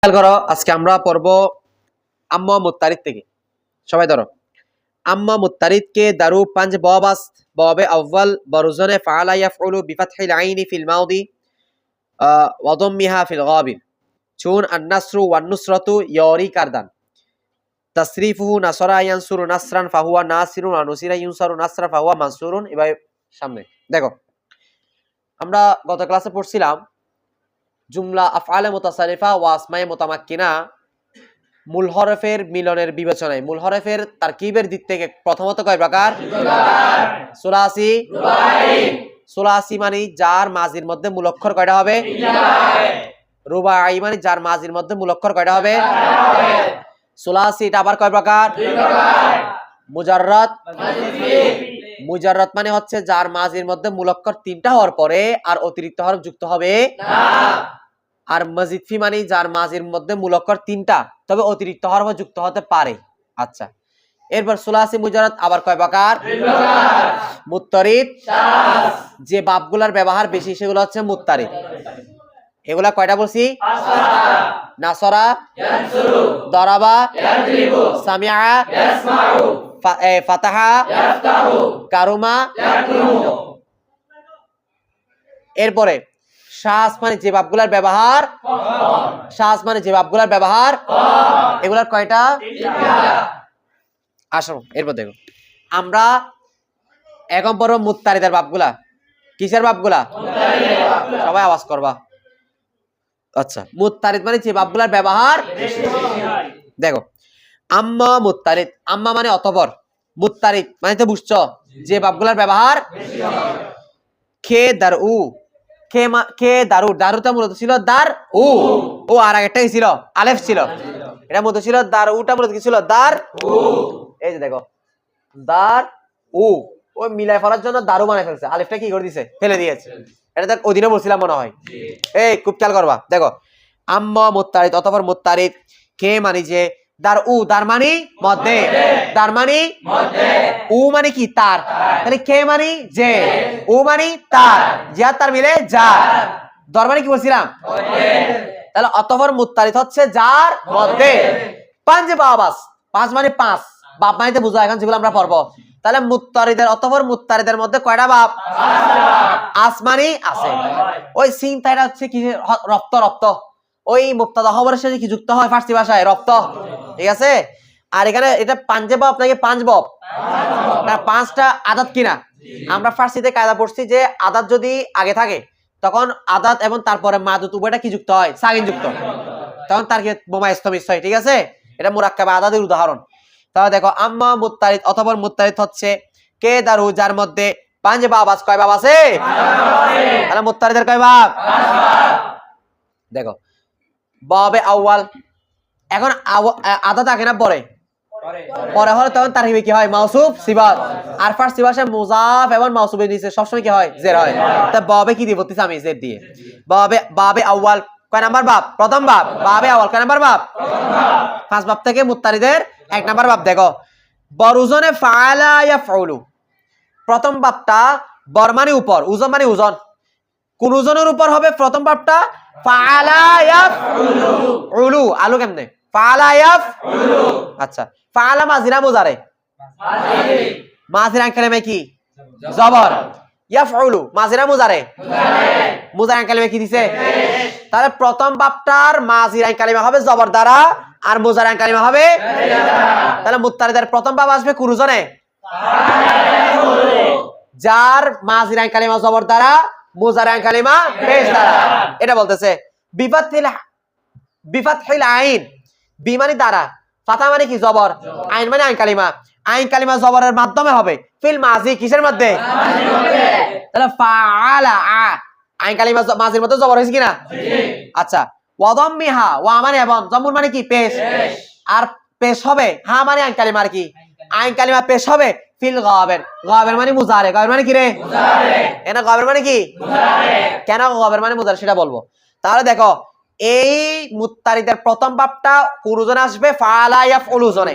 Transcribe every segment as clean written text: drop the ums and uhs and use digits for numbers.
খেয়াল করো, আজকে আমরা পড়ব আম্মা মুত্তারিদ থেকে। সবাই ধরো, আম্মা মুত্তারিদ के दारू पंज बॉब است बॉब अव्वल बरुजन فعل يفعل بفتح العين في الماضي وضمها في الغابر چون النصر والنصرة يوري کردن تصريفه نصر ينصر نصرا فهو ناصر ونصر ينصر نصرا فهو منصور। এবার সামনে দেখো, আমরা গত ক্লাসে পড়ছিলাম জুমলা আফআলে মুতাসারিফা ওয়া আসমায়ে মুতামাক্কিনা মূল হরফের মিলনের বিবেচনায়। মূল হরফের তারকিবের দিক থেকে প্রথমত কয় প্রকার? সুলাসি, রুবাই। সুলাসি মানে যার মাজির মধ্যে মূল অক্ষর কয়টা হবে? রুবাই মানে যার মাজির মধ্যে মূল অক্ষর কয়টা হবে? সুলাসি এটা আবার কয় প্রকার? মুজাররদ। মুজাররদ মানে হচ্ছে যার মাজির মধ্যে মূল অক্ষর তিনটা হওয়ার পরে আর অতিরিক্ত হরফ যুক্ত হবে না। আর মজিদ ফি মানে যার মাজির মধ্যে মূল অক্ষর তিনটা তবে অতিরিক্ত হরফ যুক্ত হতে পারে। আচ্ছা, এরপর সুলাসি মুজাররদ আবার কয় প্রকার? মুত্তারিদ যে বাবগুলার ব্যবহার বেশি সেগুলো হচ্ছে মুত্তারিদ। এগুলা কয়টা বলছি? নাসরা, ইয়ানসুরু, দরাবা, ইয়াদরিবু, সামিআ, ইয়াসমাউ, ফাতাহা, ইফতাহু, কারুমা, ইয়াকরুমু। এরপরে শাস মানে যে বাবগুলার ব্যবহার শাস মানে যে বাবগুলার ব্যবহার এগুলার কয়টা? আসো এরপর দেখো, আমরা এখন পড়ব মুত্তারিদের বাবগুলা। কিসের বাবগুলা? সবাই আওয়াজ করবা। আচ্ছা, মুত্তারিদ মানে যে বাবগুলার ব্যবহার দেখো, আম্মা মুত্তারিদ, আম্মা মানে অতঃপর, মুত্তারিদ মানে তো বুঝছো যে বাবগুলার ব্যবহার। খে দারউ, খে দারু, দারুটা মূলত ছিল দার উ, ও আর একটা ছিল আলেফ ছিল, এটা মূলত ছিল দার উটা মূলত কি ছিল? দার উ। এই যে দেখো দার উ, ওই মিলাই ফেলার জন্য দারু বানাই ফেলছে, আলেফটা কি করে দিছে? ফেলে দিয়েছে। এটা দেখ ওদিনে বলছিলাম মনে হয়। এই খুব খেয়াল করবা। দেখো আম্মা মুত্তারিদ অথবা মুত্তারিদ, কে মানে যে, দার উ দার মানে মধ্যে, দার মানে মধ্যে, উ মানে কি? তার। তাহলে কে মানে যে, উ মানে তার, যা তার মিলে যার, দর মানে কি বলছিলাম? তাহলে অতঃপর মুত্তারিদ হচ্ছে যার মধ্যে। পাঁচ বাবাস, পাঁচ মানে পাঁচ, বাপ মানে তো বুঝা, এখন যেগুলো আমরা পড়বো। তাহলে মুত্তারিদের অতঃপর মুত্তারিদের মধ্যে কয়টা বাপ? আসমানি আছে। ওই সিনটা হচ্ছে কি? রপ্ত, রপ্ত। ওই মুক্তাদা খবরের সাথে কি যুক্ত হয় ফার্সি ভাষায়? রপ্ত। ঠিক আছে। আর এখানে এটা পাঞ্জে বাপ নাকি পাঁচ বাপ? পাঁচটা আদাত কিনা? আমরা ফার্সিতে কায়দা পড়ছি যে আদাত যদি আগে থাকে তখন আদাত এবং তারপরে মাদুত উভয়টা কি যুক্ত হয়? সাকিন যুক্ত, তখন তার কি বোমা স্তমিস হয়। ঠিক আছে, এটা মুরাক্কাবে আদাতের উদাহরণ। তাহলে দেখো আম্মা মুত্তারিদ অথবা মুত্তারিদ হচ্ছে কে দারু যার মধ্যে পাঁচ বাব আছে। কয় বাব আছে? তাহলে মুত্তারিদের কয় বাব? দেখো বাবে আউয়াল, এখন আদা থাকে না পরে? পরে হলে তখন তার কি হয়? মাউসুফ সিফাত। আর ফার্সি ভাষায় মুজাফ এবং মাউসুফের নিচে সবসময় কি হয়? জের হয়। তা বাবে কি দিয়ে বলতেছি আমি? জের দিয়ে। বাবে, বাবে আউয়াল কয় নাম্বার বাব? প্রথম বাব। বাবে আউয়াল কয় নাম্বার বাব? পাঁচ বাব থেকে মুত্তারিদের এক নাম্বার বাব। দেখো বরুজনে ফাআলা ইয়াফউলু, প্রথম বাবটা বর মানে উপর, উজন মানে ওজন। কোন ওজনের উপর হবে প্রথম বাবটা? ফাআলা ইয়াফউলু। উলু আলু কেমনে? ফাআলা ইয়াফউলু। আচ্ছা, ফাআলা মাজিরা মুজারে? মাজিরি। মাজিরা কালেমা কি? জবর। ইয়াফউলু মাজিরা মুজারে? মুজারে। মুজারে কালেমা কি দিছে? তাহলে প্রথম বাবটার মাজিরা কালেমা হবে জবর দ্বারা আর মুজারে কালেমা হবে পেশ দ্বারা। তাহলে মুত্তারিদের প্রথম বাব আসবে কোন ওজনে? যার মাজিরা কালেমা জবর দ্বারা, মুজারে কালেমা পেশ দ্বারা। এটা বলতেছে বিফাতহিল আইন, বি মানে দ্বারা, ফাতা মানে কি? জবর, আইন মানে আইন কালিমা। আইন কালিমা জবরের মাধ্যমে হবে ফিল মাজি, কিসের মধ্যে? তাহলে ফাআলা, আইন কালিমা মাজির মধ্যে জবর হয়েছে কিনা? আচ্ছা, ওয়া দাম্মিহা, ওয়া মানে এবং, জমুর মানে কি? পেশ। আর পেশ হবে, হা মানে আইন কালিমা। আর কি? আইন কালিমা পেশ হবে ফিল গাবের। গাবের মানে মুজারে। গাবের মানে কি রে? মুজারে। এনা গাবের মানে কি? মুজারে। কেন গাবের মানে মুজারে সেটা বলবো। তাহলে দেখো এই মুত্তারিদের প্রথম বাবটা কোন ওজনে আসবে? ফাআলা ইয়াফউলু ওজনে,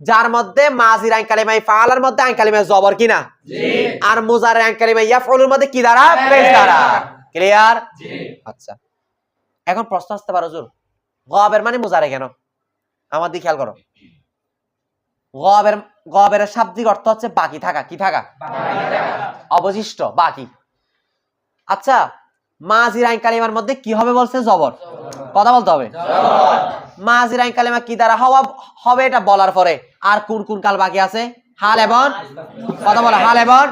যার মধ্যে মাজির আইন কালিমা ফাআলার মধ্যে আইন কালিমা জবর কিনা? জি। আর মুজারে আইন কালিমা ইয়াফউলুর মধ্যে কি দ্বারা? পেশ দ্বারা। ক্লিয়ার? জি। আচ্ছা, এখন প্রশ্ন আসতে পারে হুজুর গবের মানে মুজারে কেন আমার দিকে খেয়াল করো গবের শাব্দিক অর্থ হচ্ছে বাকি থাকা কি থাকা অবশিষ্ট বাকি আচ্ছা মাজির আইন কালিমার মধ্যে কি হবে বলছে জবর কথা বলতে হবে মাজির আইন কালিমা কি দ্বারা হবে এটা বলার পরে আর কোন কোন কাল বাকি আছে হাল এবং কথা বলো হাল এবং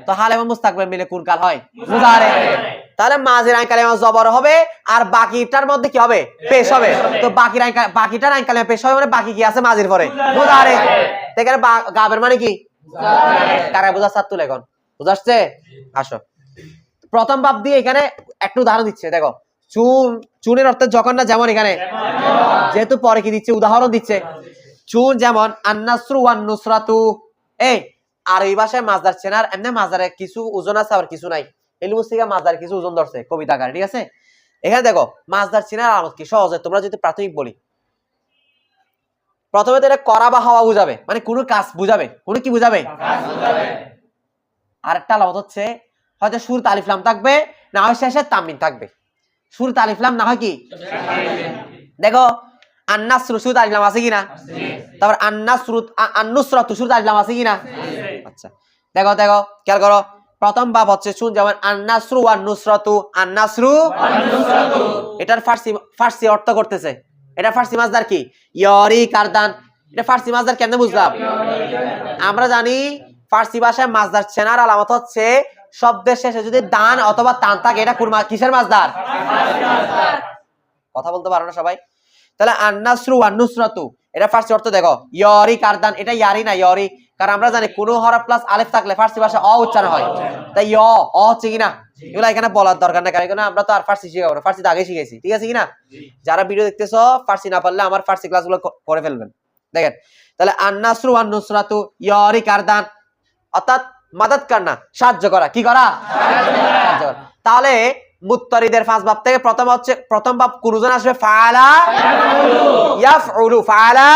তো হাল এবং মুস্তাকবিল মিলে কোন কাল হয় মুজারে তাহলে মাজির আইন কালিমা জবর হবে আর বাকিটার মধ্যে কি হবে পেশ হবে তো বাকিটার আইন কালিমা পেশ হবে মানে বাকি কি আছে মাজির পরে মুজারে এখানে গাবের মানে কি কারা বুঝা সাত তুলে এখন বুঝাচ্ছে আসো প্রথম বাব দিয়ে এখানে একটু উদাহরণ দিচ্ছে দেখো চুনের অর্থে যখন না যেমন এখানে যেহেতু পরে কি দিচ্ছে উদাহরণ দিচ্ছে চুন যেমন আন্নাসরু ওয়ান নুসরাতু এই আরবি ভাষায় মাছদার চেনার এমনি মাছদারের কিছু ওজন আছে আবার কিছু নাই এলমুসিকা মাছদার কিছু ওজন ধরছে কবিতাকার ঠিক আছে এখানে দেখো মাছদার চেনার আলামত কি সহজে তোমরা যদি প্রাথমিক বলি প্রথমে তো এটা করা বা হওয়া বুঝাবে মানে কোনো কাজ বুঝাবে কোনো কি বুঝাবে আরেকটা আলামত হচ্ছে হয়তো শুরুতে আলিফ লাম থাকবে না হয় শেষে তানবিন থাকবে শুরুতে আলিফ লাম না হয় কি দেখো আন্নাসরু শুরুতে আলিফ লাম আছে কিনা তারপর আন্নুসরাতু শুরুতে আলিফ লাম আছে কিনা আচ্ছা দেখো দেখো খেয়াল করো প্রথম বাব হচ্ছে শুন যেমন আন্নাসরু ওয়ান নুসরাতু আন্নাসরু এটার ফার্সি অর্থ করতেছে এটা ফার্সি মাসদার কি ইয়রি কারদান এটা ফার্সি মাসদার কেমনে বুঝলাম আমরা জানি ফার্সি ভাষায় মাসদার চেনার আলামত হচ্ছে শব্দের শেষে যদি দান অথবা তান থাকে এটা কিসের মাসদার কথা বলতে পারো না সবাই তাহলে আন্নাসরু ওয়ান নুসরাতু এটা ফার্সি অর্থ দেখো ইয়রি কারদান এটা ইয়ারি না ইয়রি কারণ আমরা জানি কোন হরফ প্লাস আলিফ থাকলে ফার্সি ভাষায় অ উচ্চারণ হয় তাই অ হচ্ছে কিনা এগুলো এখানে বলার দরকার না কারণ আমরা তো আর ফার্সি শিখাবো না ফার্সি তো আগে শিখেছি ঠিক আছে কিনা যারা ভিডিও দেখতেছো ফার্সি না পারলে আমার ফার্সি ক্লাসগুলো করে ফেলবেন দেখেন তাহলে আন্নাসরু ওয়ান নুসরাতু ইয়রি কারদান অর্থাৎ মাদদ করনা সাহায্য করা কি করা সাহায্য করা তাহলে মুত্তারিদের পাঁচ বাব থেকে প্রথম বাব কোনজন আসবে ফাআলা ইয়াফউলু ফাআলা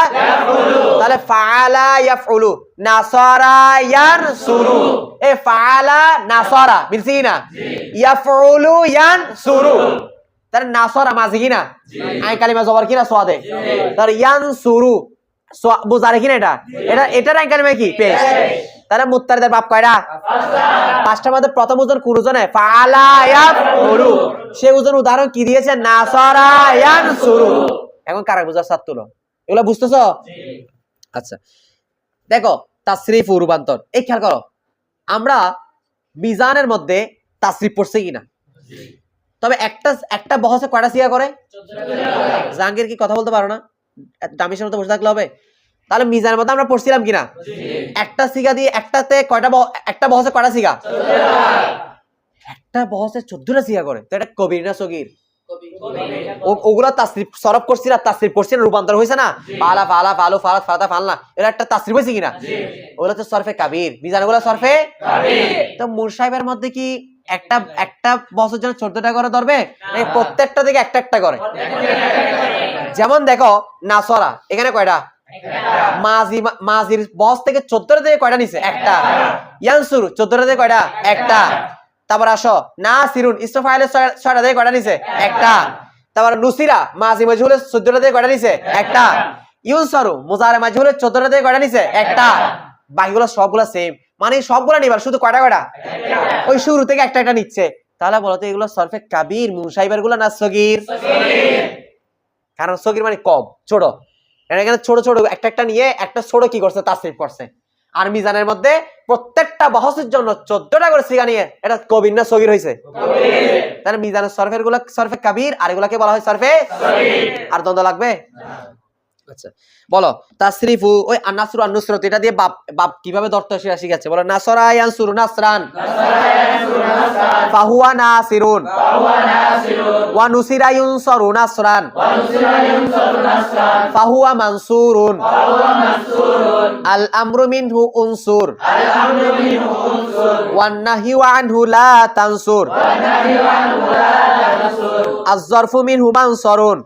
তাহলে ফাআলা ইয়াফউলু নাসারা ইয়ানসুরু এ ফাআলা নাসারা মিলছি না ইয়াফউলু ইয়ানসুরু তাহলে নাসারা মাঝি কিনা আই কালিমা জবর কিনা সাদে তাহলে ইয়ানসুরু বুঝারে কিনা এটার আই কালিমা কি পেশ তাহলে মুত্তারিদের বাব কয়টা পাঁচটার মধ্যে প্রথম ওজন কোন ওজনে ফাআলা ইয়াফউলু সে ওজন উদাহরণ কি দিয়েছে নাসারা ইয়ানসুরু এখন কারা বুঝার সাথ তুলো এগুলো বুঝতেছো আচ্ছা দেখো তাসরিফ ও রূপান্তর এই খেয়াল করো আমরা মিজানের মধ্যে তাসরিফ পড়ছে কিনা তবে একটা বহসে কয়টা সিগা করে 14টা জাহাঙ্গীর কি কথা বলতে পারো না দামিশের মতো বসে থাকলে হবে তাহলে মিজানের মধ্যে আমরা পড়ছিলাম কিনা একটা সিগা দিয়ে একটাতে কয়টা একটা বহসে কয়টা সিগা 14টা একটা বহসে 14টা সিগা করে তো এটা কবির না সগীর ওগুলা তাসরিফ সরফ করছি না তাসরিফ পড়ছি না রূপান্তর হইছে না ফালা ফালা ফালু ফালাত ফালাতা ফালনা এরা একটা তাসরিফ হইছে কিনা ওগুলা তো সরফে কাবীর মিজানগুলো সরফে কাবীর তো মূল সাহেবের মধ্যে কি একটা বছর জন্য 14টা করে ধরবে এই প্রত্যেকটা থেকে একটা একটা করে যেমন দেখো নাসরা এখানে কয়টা মাজির বস থেকে 14টা থেকে কয়টা নিছে একটা ইয়ানসুর 14টা থেকে কয়টা একটা তারপর আসো নাসিরুন ইসফাইলের 6টা থেকে কয়টা নিছে একটা তারপর নুসিরা মাজি মাজহুলের 14টা থেকে কয়টা নিছে একটা ইউনসারু মুজারে মাজহুলের 14টা থেকে কয়টা নিছে একটা বাকিগুলো সবগুলো সেম মানে সবগুলো নিবার শুধু কয়টা একটা ওই শুরু থেকে একটা একটা নিচ্ছে তাহলে বলো তো এগুলো সরফে কাবীর মুসাইবার গুলো না সগীর কারণ সগীর মানে কম ছোট এখানে ছোট ছোট একটা একটা নিয়ে একটা ছোট কি করছে তাসরিফ করছে আর মিজানের মধ্যে প্রত্যেকটা বহসের জন্য 14টা করে সিগা নিয়ে এটা কবির না সগীর হইছে কবির তাহলে মিজানের সরফের গুলো সরফে কাবীর আর এগুলাকে বলা হয় সরফে সগীর আর দ্বন্দ্ব লাগবে আচ্ছা বলো তাসরিফু ওই আন্নাসরু আন্নুসরাতু এটা দিয়ে বাপ কিভাবে ধরতে সেটা শিখাচ্ছে বলো নাসরা ইয়ানসুরু নাসরান ফাহুয়া নাসিরুন ওয়া নুসিরা ইউনসারু নাসরান ফাহুয়া মানসুরুন আল আমরু মিনহু উনসুর ওয়ান নাহয়ু আনহু লা তানসুর আয-যারফু মিনহু মানসুরুন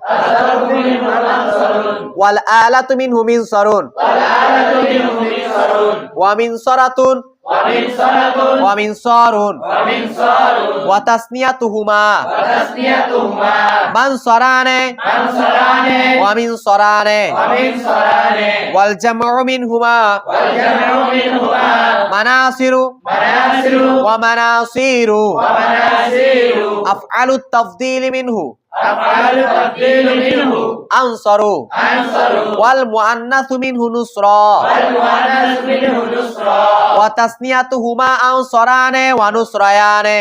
ওয়াল আলাতু মিনহু মিনসারুন ওয়া মিনসারাতুন ওয়া মিনসারুন ওয়া তাসনিয়াতুহুমা মানসারানে ওয়া মিনসারানে ওয়াল জামউ মিনহুমা মানাসিরু ওয়া মানাসিরু আফআলুত তাফদীল মিনহু আনসারু ওয়াল মুআন্নাসু মিনহু নুসরা ওয়া তাসনিয়াতুহুমা আনসারানে ওয়া নুসরায়ানে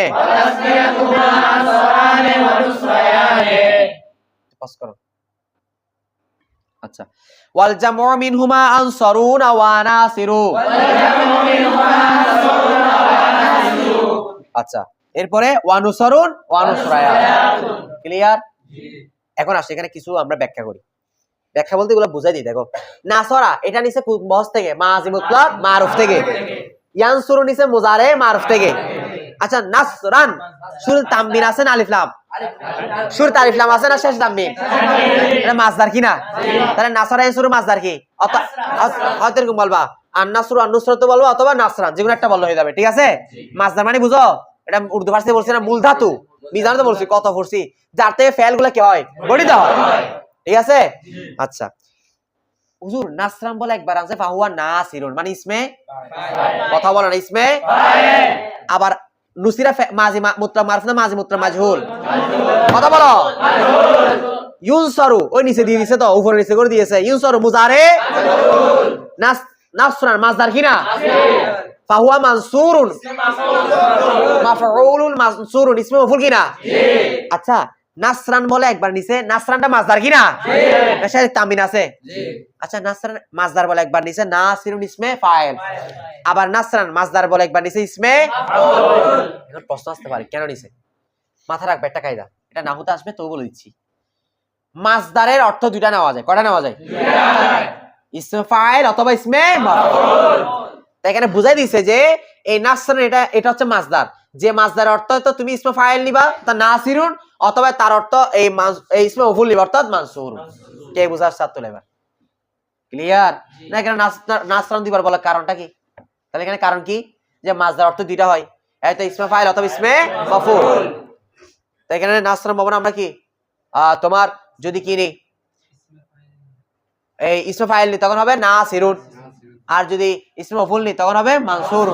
পাস করো আচ্ছা ওয়াল জামউ মিনহুমা আনসারুন ওয়া নাসিরু আচ্ছা এরপরে ওয়া নুসরুন ওয়া নুসরায়ান ক্লিয়ার এখন আসে এখানে কিছু আমরা ব্যাখ্যা করি ব্যাখ্যা বলতে এগুলো বুঝাই দিই দেখো নাসরা এটা নিচে বস থেকে মাজি মুতলাক মারুফ থেকে ইয়ানসুরু নিচে মুজারে মারুফ থেকে আচ্ছা নাসরান শুরু তামবিন আছে না আলিফ লাম শুরু আলিফ লাম আছে না শেষ তামবিন এটা মাসদার কি না তাহলে নাসরা ইয়ানসুরু মাসদার কি হয়তো এরকম বলবা আন নাসরু আন নুসরাত বলবা অথবা নাসরান যেকোনো একটা বললে হয়ে যাবে ঠিক আছে মাসদার মানে বুঝো এটা উর্দু ভাষায় বলছি না মূল ধাতু মিজানে তো বলছি কত পড়ছি যার থেকে ফেলগুলো কি হয় গঠিত হয় ঠিক আছে আচ্ছা হুজুর নাসরান বলে একবার আছে ফাহুয়া নাসিরুন মানে ইসমে কথা বলো না ইসমে আবার নুসিরা মাজি মুতলাক মারফু না মাজি মুতলাক মাজহুল কথা বলো ইউনসারু ওই নিচে দিয়ে দিয়েছে তো উপরে নিচে করে দিয়েছে ইউনসারু মুজারে নাসরান মাসদার কি না ফাহুয়া মানসুরুন মাফউলুল মানসুরুন ইসমে মফউল কি না আচ্ছা নাসরান বলে একবার নিচে নাসরানটা মাসদার কি না জি এর তামবিন আছে জি আচ্ছা নাসরান মাসদার বলে একবার নিচে নাসিরুন ইসমে ফাইল আবার নাসরান মাসদার বলে একবার নিচে ইসমে মাফউল এখন প্রশ্ন আসতে পারে কেন নিচে মাথা রাখবে একটা কায়দা এটা নাহুতে আসবে তো বলে দিচ্ছি মাসদারের অর্থ দুইটা নেওয়া যায় কয়টা নেওয়া যায় দুইটা ইসমে ফাইল অথবা ইসমে মাফউল তাই এখানে বুঝাই দিয়েছে যে এই নাসরান এটা হচ্ছে মাসদার যে মাসদার অর্থ তো তুমি ইসমে ফাইল নিবা তা নাসিরুন অথবা তার অর্থ এই ইসমে মফউল নিবা অর্থাৎ মানসুর কে বুঝার সাথে এবার ক্লিয়ার না এখানে নাসরান দিবার বলার কারণটা কি তাহলে এখানে কারণ কি যে মাসদার অর্থ দুইটা হয় এই তো ইসমে ফাইল অথবা ইসমে মফউল তাই এখানে নাসরান বলবো আমরা কি তোমার যদি কি নেই এই ইসমে ফাইল নি তখন হবে নাসিরুন আর যদি ইসমে মফউল নি তখন হবে মানসুর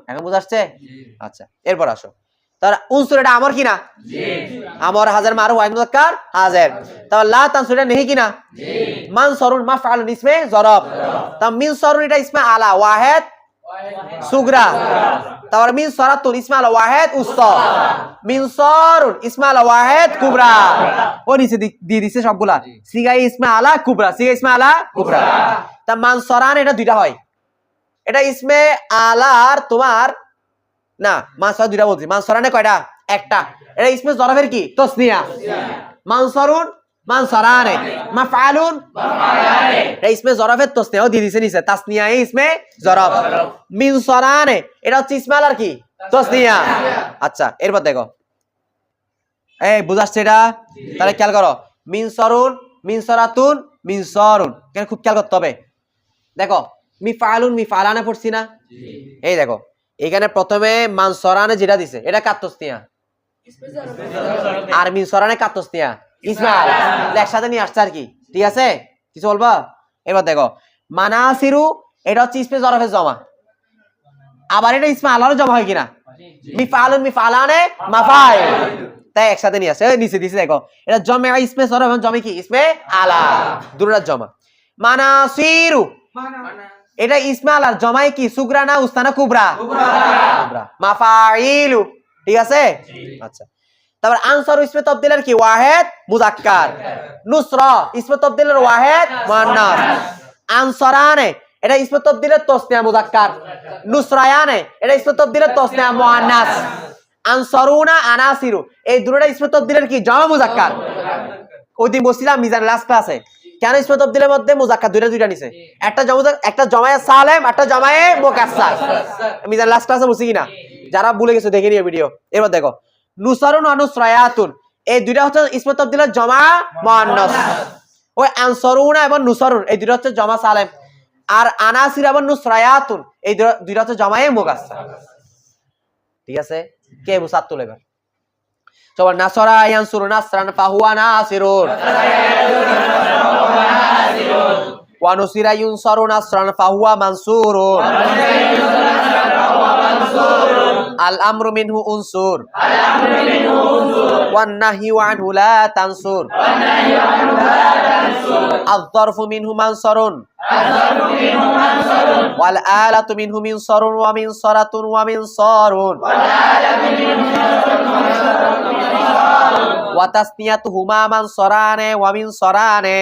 এখন বুঝাচ্ছে আচ্ছা এরপর আসো তার উনসুর এটা আমর কিনা জি আমর হাজার মারু ওয়াইদ মুযাক্কার হাজার তাহলে লা তানসুর এটা নেহি কিনা জি মানসুরুন মাফআলুন ইসমে যরব তা মিনসুরুন এটা ইসমে আলা ওয়াহিদ সুগরা তারপর মিনসরাতুন ইসমে আলা ওয়াহিদ উসতা মিনসুরুন ইসমে আলা ওয়াহিদ কুবরা ও নিচে দিয়ে দিছে সবগুলা সিগা ইসমে আলা কুবরা সিগা ইসমে আলা কুবরা তা মানসরান এটা দুইটা হয় এটা ইসমে আলার তোমার না মানসর দুইটা বলছি মানসরানে কয়টা একটা এটা ইসমে জরফের কি তাসনিয়া মানসরুন মানসরানে মাফআলুন মাফআলানে এটা ইসমে জরফের তাসনিয়াও দিয়ে দিয়েছে নিচে তাসনিয়া ইসমে জরফ মিনসরানে এটা হচ্ছে ইসমে আলার কি তাসনিয়া আচ্ছা এরপর দেখো এই বুঝাচ্ছে এটা তাহলে খেয়াল করো মিনসরুন মিনসরাতুন মিনসরুন কেন খুব খেয়াল করতে হবে দেখো মিফআলুন মিফআলানে পড়ছি না এই দেখো এখানে প্রথমে মানসরানে যেটা দিছে এটা কাতসনিয়া আর মিনসরানে কাতসনিয়া ইসমাইল একসাথে নিয়ে আসছে আর কি ঠিক আছে কিছু বলবা এবার দেখো মানাসিরু এটা হচ্ছে ইসমে জরফের জমা আবার এটা ইসমে আলার জমা হয় কিনা মিফআলুন মিফআলানে মাফাইল তাই একসাথে নিয়ে আসছে নিচে দিছে দেখো এটা জমে ইসমে জরফ এবং জমে কি ইসমে আলা দুটোর জমা মানাসিরু এটা ইসমে আলার জমাই কি সুগরা না উস্তানা কুবরা কুবরা মাফাইলু ঠিক আছে আচ্ছা তারপর আনসারু ইসমে তাবদীলের কি ওয়াহিদ মুযাক্কার নুসরা ইসমে তাবদীলের ওয়াহিদ মুআন্নাস আনসারানে এটা ইসমে তাবদীলের তাসনিয়া মুযাক্কার নুসরায়ানে এটা ইসমে তাবদীলের তাসনিয়া মুআন্নাস আনসারুনা আনাসিরু এই দুটোটা ইসমে তাবদীলের কি জামা মুযাক্কার ওইদিন বলছিলাম মিজান লাস্ট ক্লাসে কেন ইসমে তাবদীলের মধ্যে মুযাক্কার দুইটা নিছে একটা জমায়ে সালেম একটা জমায়ে মুকাসসার মিজান লাস্ট ক্লাসে বলছি কিনা যারা ভুলে গেছো দেখে নিও ভিডিও এবার দেখো নুসারুন ওয়া নুসরায়াতুন এই দুইটা হচ্ছে ইসমে তাবদীলের জমা মুআন্নাস ওই আনসারুনা এবং নুসারুন এই দুইটা হচ্ছে জমা সালেম আর আনাসির আবার নুসরায়াতুন, এই দুইটা হচ্ছে জমায়ে মুগাসসার। ঠিক আছে, কে মুসাত তুলে এবার সবার নাসরা ইয়ানসুরু নাসরান ফাহুয়া নাসিরুন, ওয়া নুসিরা ইউনসারু নাসরান ফাহুয়া মানসুরুন, আল আমরু মিনহু উনসুর, ওয়ান নাহয়ু আনহু লা তানসুর, আয-যারফু মিনহু মানসুরুন, ওয়াল আলাতু মিনহু মিনসারুন ওয়া মিনসারাতুন ওয়া মিনসারুন, ওয়া তাসনিয়াতুহুমা মানসারানে ওয়া মিনসারানে,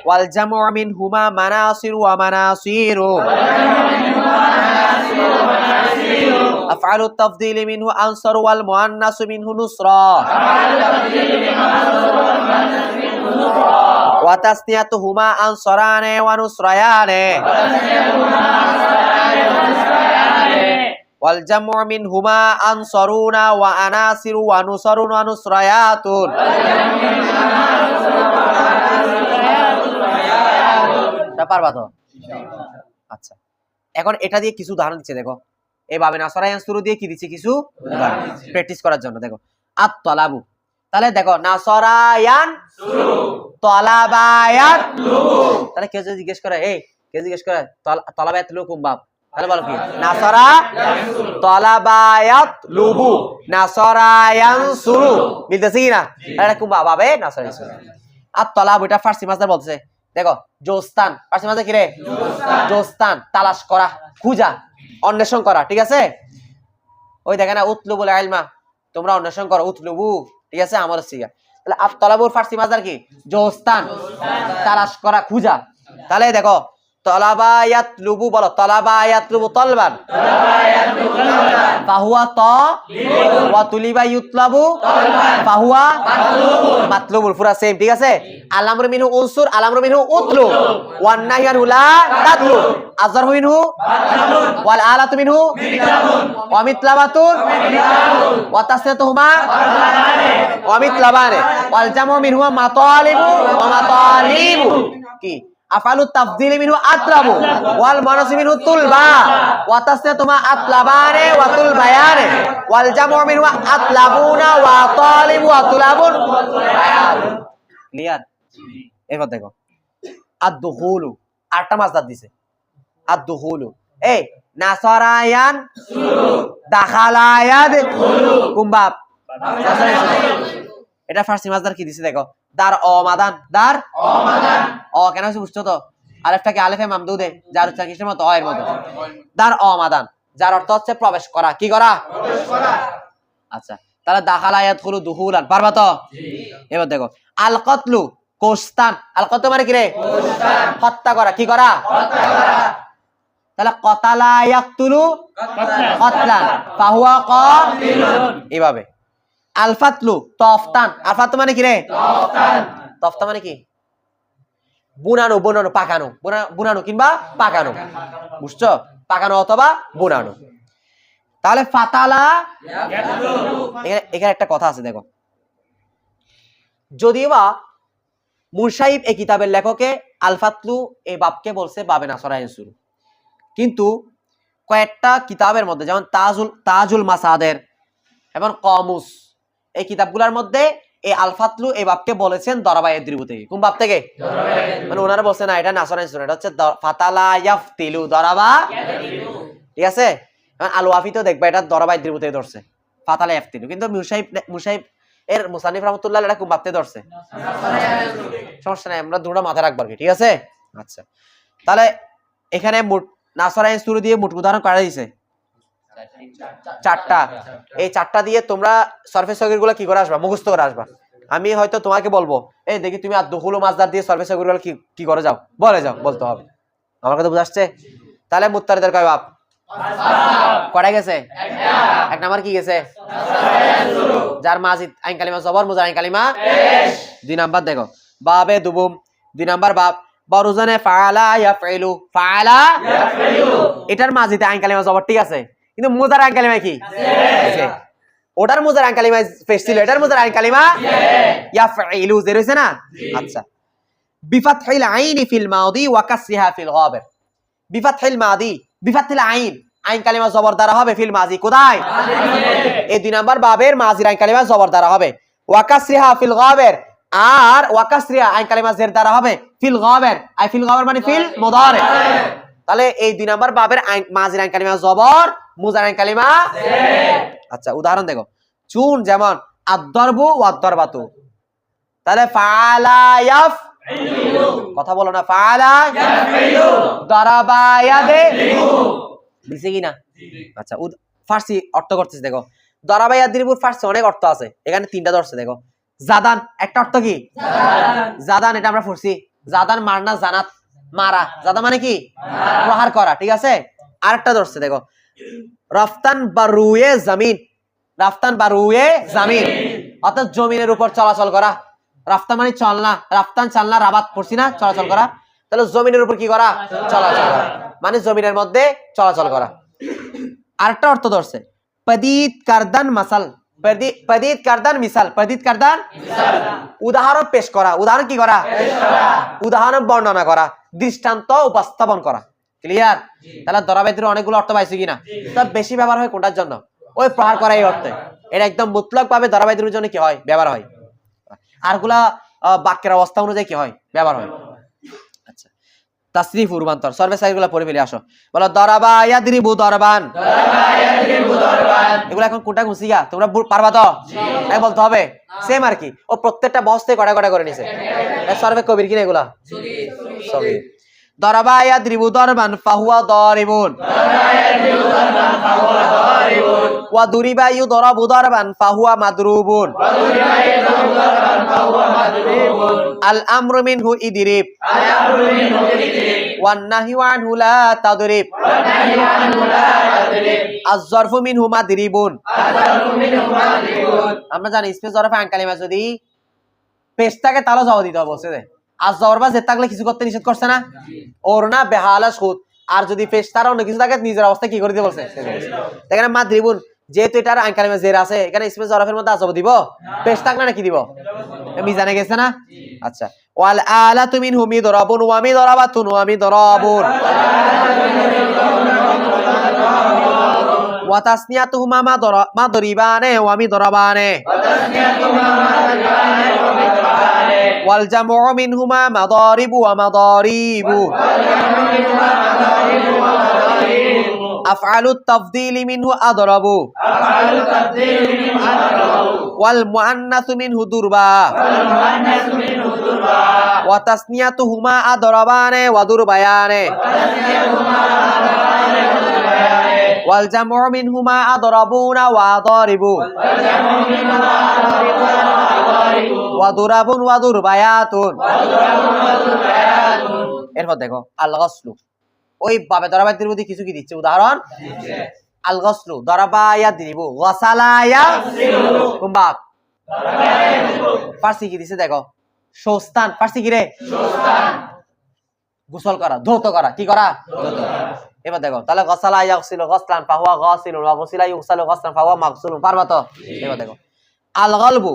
ওয়াল জামউ মিনহুমা মানাসিরু ওয়া মানাসিরু, আফআলু তাফদীলি মিনহু আনসারু ওয়াল মুআন্নাসু মিনহু নুসরা, ওয়া তাসনিয়াতুহুমা আনসারানে ওয়া নুসরায়ানে, ওয়াল জামউ মিনহুমা আনসারুনা ওয়া আনাসিরু ওয়া নুসারুন ওয়া নুসরায়াতুন। পারবা তো? আচ্ছা, এখন এটা দিয়ে কিছু উদাহরণ দিচ্ছে দেখো, এই বাবে নাসরা ইয়ানসুরু দিয়ে কি দিচ্ছে কিছু উদাহরণ প্র্যাকটিস করার জন্য। দেখো আত-তালাবু, তাহলে দেখো নাসরা ইয়ানসুরু, তালাবা ইয়াতলুবু, তাহলে কেউ যদি জিজ্ঞেস করে, এই কেউ জিজ্ঞেস করে তালাবা ইয়াতলুবু কোন বাব, তাহলে বলো কি নাসরা ইয়ানসুরু, তালাবা ইয়াতলুবু, নাসরা ইয়ানসুরু, মিলতেছে কি না? এটা কোন বাবে নাসরা ইয়ানসুরু। আত-তালাবু এটা ফারসি মাসদার বলছে। দেখো জোস্তান, ফারসি মাসদার কি রে? জোস্তান, তালাশ করা, খুঁজা, অন্বেষণ করা। ঠিক আছে, ওই দেখে না উতলুবুল ইলমা, তোমরা অন্বেষণ করো, উতলুবু। ঠিক আছে, আমার সিগা। তাহলে আত-তালাবুর ফারসি মাসদার কি? জোস্তান, তালাশ করা, খুঁজা। তাহলে দেখো তালাবা ইয়াতলুবু, বলো তালাবা ইয়াতলুবু তালবান, ফাহুয়া তালিবুন, ওয়া তুলিবা ইউতলাবু তালবান, ফাহুয়া মাতলুবুন, পুরা সেম। ঠিক আছে, আল আমরু মিনহু উনসুর, আল আমরু মিনহু উতলু, ওয়ান নাহয়ু আনহু লা তাতলু, আয-যারফু মিনহু মাতলাবুন, ওয়াল আলাতু মিনহু মিতলাবুন, ওয়া মিতলাবাতুন ওয়া তাসনিয়াতুহুমা ওয়া মিতলাবানে, ওয়াল জামউ মিনহু মাতালিবু ওয়া মাতালিবু। কি আফআলু তাফদীলি মিনহু আতলাবু, ওয়াল মুনাসি মিনহু তুলবা, ওয়া তাসনিয়াতুহুমা আতলাবানে ওয়া তুলবায়ানে, ওয়াল জামউ মিনহু আতলাবুনা ওয়া তালিবু ওয়া তুলাবুন। ক্লিয়ার? এবার দেখো আদ-দুখুলু, আটটা মাসদার দিছে। আদ-দুখুলু, এই নাসরা ইয়ানসুরু, দাখালা ইয়াদখুলু, কোন বাব? এটা ফারসি মাসদার কি দিছে দেখো, দার অমাদান, দার অমাদান, অ কেন হচ্ছে বুঝছো তো? আলিফটাকে আলিফে মামদুদে, যার উচ্চারণ কিসের মতো? অয়ের মতো। দার অমাদান, যার অর্থ হচ্ছে প্রবেশ করা। কি করা? প্রবেশ করা। আচ্ছা, তাহলে দাখালা ইয়াদখুলু দুখুলান, পারবা তো? এবার দেখো আল কতলু, কোস্তান, আল কতলু মানে কি রে? কোস্তান, হত্যা করা। কি করা? হত্যা করা। তাহলে কতালা ইয়াকতুলু কতলান, ফাহুয়া কাতিলুন, এইভাবে। আলফাতলু তফতান, আলফাত মানে কি রে? তফতান, তফতা মানে কি? বুনানো, বুনানো, পাকানো, বুনানো কিংবা পাকানো, বুঝছো? পাকানো অথবা বুনানো। তাহলে ফাতালা, এখানে একটা কথা আছে দেখো, যদিও বা মুরসাহিব এই কিতাবের লেখকে আলফাতলু এই বাবকে বলছে বাবে নাসরা ইয়ানসুরু, কিন্তু কয়েকটা কিতাবের মধ্যে যেমন তাজুল মাসাদের এবং কামুস, এই কিতাবগুলোর মধ্যে এই আলফাতলু এই বাবকে বলেছেন দরাবা ইয়াদরিবু থেকে। কোন বাব থেকে? মানে ওনারা বলছেন না এটা নাসরা ইয়ানসুরু, এটা হচ্ছে ফাতালা ইয়াফতিলু, দরাবা ইয়াদরিবু। ঠিক আছে, আল ওয়াফিতেও দেখবা এটা দরাবা ইয়াদরিবু থেকে ধরছে, ফাতালা ইয়াফতিলু। কিন্তু মুসাহিব এর মুসান্নিফ রাহমাতুল্লাহ এটা কোন বাব থেকে ধরছে? সমস্যা নাই, আমরা দুটো মাথায় রাখবো। ঠিক আছে, আচ্ছা। তাহলে এখানে নাসরা ইয়ানসুরু দিয়ে মোট উদাহরণ করা দিয়েছে চারটা। এই চারটা দিয়ে তোমরা সরফে সগীরগুলো কি করে আসবা? মুখস্থ করে আসবা। আমি হয়তো তোমাকে বলবো, এই দেখি তুমি আদ-দুখুলু মাসদার দিয়ে সরফে সগীরগুলো কি করে যাও, বলে যাও, বলতে হবে। আমার কথা বুঝাচ্ছে? তাহলে মুত্তারিদের কয় বাব? কয়টা গেছে? এক নাম্বার কি গেছে? যার মাজিদ আইন কালিমা জবর, মুজার আইন কালিমা পেশ। দুই নাম্বার দেখো বাবে দুবুম, দুই নাম্বার বাব বরুজানে ফাআলা ইয়াফইলু, ফাআলা ইয়াফইলু, এটার মাজিদে আইন কালিমা জবর, ঠিক আছে, কিন্তু মুজার আইন কালিমা কি আছে? ওটার মুজার আইন কালিমা পেশ ছিল, এটার মুজার আইন কালিমা ইয়াফইলু যে রইছে না। আচ্ছা, বিফাতহিল আইনি ফিল মাদি ওয়া কাসরিহা ফিল গাবির। বিফাতহিল মাদি, বিফাতহিল আইন, আইন কালিমা জবর দ্বারা হবে ফিল মাজি, কোথায়? এই 2 নাম্বার বাবের মাজির আইন কালিমা জবর দ্বারা হবে। ওয়া কাসরিহা ফিল গাবির, আর ওয়া কাসরিহা আইন কালিমা জের দ্বারা হবে ফিল গাবির। আই ফিল গাবির মানে ফিল মুদারি। তাহলে এই 2 নাম্বার বাবের আইন মাজির আইন কালিমা জবর, মুজার আইন কালিমা জের। আচ্ছা উদাহরণ দেখো, চুন যেমন আদ-দরবু ওয়াদ-দরবাতু। তাহলে ফাআলা ইয়াফইলু, কথা বলো না, ফাআলা ইয়াফইলু, দারাবা ইয়াদরিবু, বুঝছি কি না? আচ্ছা ফার্সি অর্থ করতেছি দেখো, দারাবা ইয়াদরিবুর ফার্সি অনেক অর্থ আছে, এখানে 3টা ধরছে দেখো। জাদান একটা অর্থ কি? জাদান, এটা আমরা পড়ছি। জাদান মারনা, জানাত মারা, জাদা মানে কি? প্রহার করা, ঠিক আছে? আরেকটা ধরছে দেখো, রাফতান বারুয়ে জমিন, রাফতান বারুয়ে জমিন, অর্থাৎ জমিনের উপর চলাচল করা। রাফতান মানে চলনা, রাফতান চালনা, রাবাত পড়ছি না, চলাচল করা। তাহলে জমিনের উপর কি করা? চলাচল করা, মানে জমিনের মধ্যে চলাচল করা। আরেকটা অর্থ ধরছে পদিত কারদান মাসাল, পদিত কারদান মিসাল, পদিত কারদান মিসাল, উদাহরণ পেশ করা। উদাহরণ কি করা? পেশ করা, উদাহরণ বর্ণনা করা, দৃষ্টান্ত উপস্থাপন করা। ক্লিয়ার? তাহলে দরাবাইদের অনেকগুলো অর্থ পাইছি কিনা? তা বেশি ব্যবহার হয় কোনটার জন্য? ওই প্রহার করা এই অর্থে। এটা একদম মুতলক ভাবে দরাবাইদের জন্য কি হয়? ব্যবহার হয়। আরগুলা বাক্যের অবস্থা অনুযায়ী কি হয়? ব্যবহার হয়। আচ্ছা তাসরিফ রূপান্তর, সর্বে সাইগুলা পড়ে ফেলে আসো। বলো দরাবা ইয়াদরিবু দরবান, দরাবা ইয়াদরিবু দরবান। এগুলা এখন কোনটা গুছিয়া তোমরা পারবা তো? তাই বলতে হবে, সেম আর কি। ও প্রত্যেকটা বস্তে কটা কটা করে নিছে। এই সর্বে কবির কিনা এগুলা? সগীর। দরাবা ইয়াদরিবু দরবান ফাহুয়া দারিবুন, দরাবা ইয়াদরিবু দরবান ফাহুয়া দারিবুন। ওয়া দুরিবা ইউদরাবু দরবান ফাহুয়া মাদরুবুন, ওয়া দুরিবা ইউদরাবু দরবান ফাহুয়া মাদরুবুন। আল আমরু মিনহু ইদরিব, আল আমরু মিনহু ইদরিব। ওয়ান নাহয়ু আনহু লা তাদরিব, ওয়ান নাহয়ু আনহু লা তাদরিব। আয-যারফু মিনহু মাদরিবুন, আয-যারফু মিনহু মাদরিবুন। আমরা জানি স্পেস জরফে আইন কালিমা যদি পেশটাকে তাহলে জবাব দিতে হবে, বলছে যে আজ জবরবা যে থাকলে কিছু করতে নিষেধ করছে না, ওর না বেহালা সুদ। আর যদি পেশতার অন্য কিছু থাকে নিজের অবস্থা কি করে দিতে বলছে? এখানে মাদরিবুন যেহেতু এটার আইন কালিমা জের আছে, এখানে স্পেস জরফের মধ্যে আজব দিব, পেশ থাকলে না কি দিব? মিজানে গেছে না? আচ্ছা ওয়াল আলাতু মিনহু মিদরাবুন ওয়া মিদরাবাতুন ওয়া মিদরাবুন। ওয়া তাসনিয়াতুহুমা মাদরিবানে ওয়া মিদরাবানে, ওয়া তাসনিয়াতুহুমা মাদরিবানে ওয়া মিদরাবানে। ওয়াল জামউ মিনহুমা মাদারিবু ওয়া মাদারিবু, আফআলুত তাফদীলি মিনহু আদরাবু, আফআলুত তাফদীলি মিনহু আদরাবু। ওয়াল মুআন্নাসু মিনহু দুরবা, ওয়াল মুআন্নাসু মিনহু দুরবা। ওয়া তাসনিয়াতুহুমা আদরাবানে ওয়া দুরবায়ানে, ওয়া তাসনিয়াতুহুমা আদরাবানে ওয়া দুরবায়ানে। ওয়াল জামউ মিনহুমা আদরাবুনা ওয়া আদারিবু, ওয়াল জামউ মিনহুমা আদরাবুনা ওয়া আদারিবু। ওয়া দুরাবুন ওয়া দুরবায়াতুন, ওয়া দুরাবুন ওয়া দুরবায়াতুন। এরপর দেখো আল গসলু, ওই বাবে দরাবাইদের মধ্যে কিছু কি দিচ্ছে? উদাহরণ দিচ্ছে। আল গসলু দরাবা ইয়াদরিবু, গাসালা ইয়াগসিলু। কোন বাব? দরাবা ইয়াদরিবু। ফার্সি কি দিছে দেখো, শৌস্তান। ফার্সি কি রে? শৌস্তান, গোসল করা, ধৌত করা। কি করা? ধৌত করা। এবার দেখো তাহলে গাসালা ইয়াগসিলু গাসলান ফাহুয়া গাসিলুন, ওয়া গাসিলা ইগসালু গাসলান ফাহুয়া মাগসুলুন। পারবা তো? এবার দেখো আল গালবু,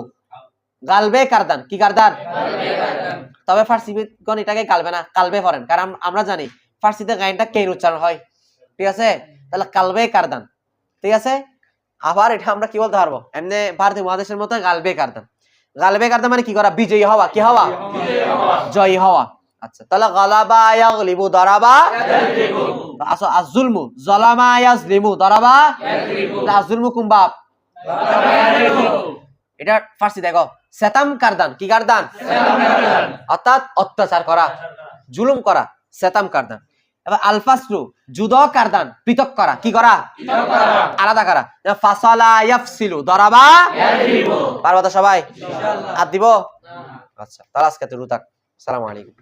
গালবে কারদান। কি কারদান? গালবে কারদান। তবে ফার্সি গণ এটাকে গালবে না, কালবে পড়েন, কারণ আমরা জানি ফার্সিতে গাইনটা কের উচ্চারণ হয়, ঠিক আছে? তাহলে কালবে কারদান, ঠিক আছে? আবার এটা আমরা কি বলতে পারবো এমনি ভারতীয় মহাদেশের মতো গালবে কারদান। গালবে কারদান মানে কি করা? বিজয়ী হওয়া। কি হওয়া? জয়ী হওয়া। আচ্ছা তাহলে গালাবা ইয়াগলিবু দারাবা ইয়াগলিবু। আচ্ছা আয-যুলমু যালামা ইয়াজলিমু দারাবা ইয়াজলিমু। আয-যুলমু কোন বাব? দারাবা ইয়াজলিমু। এটা ফার্সি দেখো সেতাম কারদান। কি কারদান? সেতাম কারদান, অর্থাৎ অত্যাচার করা, জুলুম করা, সেতাম কারদান। এবার আলফাসলু জুদা কারদান, পৃথক করা। কি করা? পৃথক করা, আলাদা করা। ফাসালা ইয়াফসিলু দারাবা ইয়াদরিবু। পারবা তো সবাই? ইনশাআল্লাহ। আর দিব? আচ্ছা তাহলে আজকে তো রুতাক। আসসালামু আলাইকুম।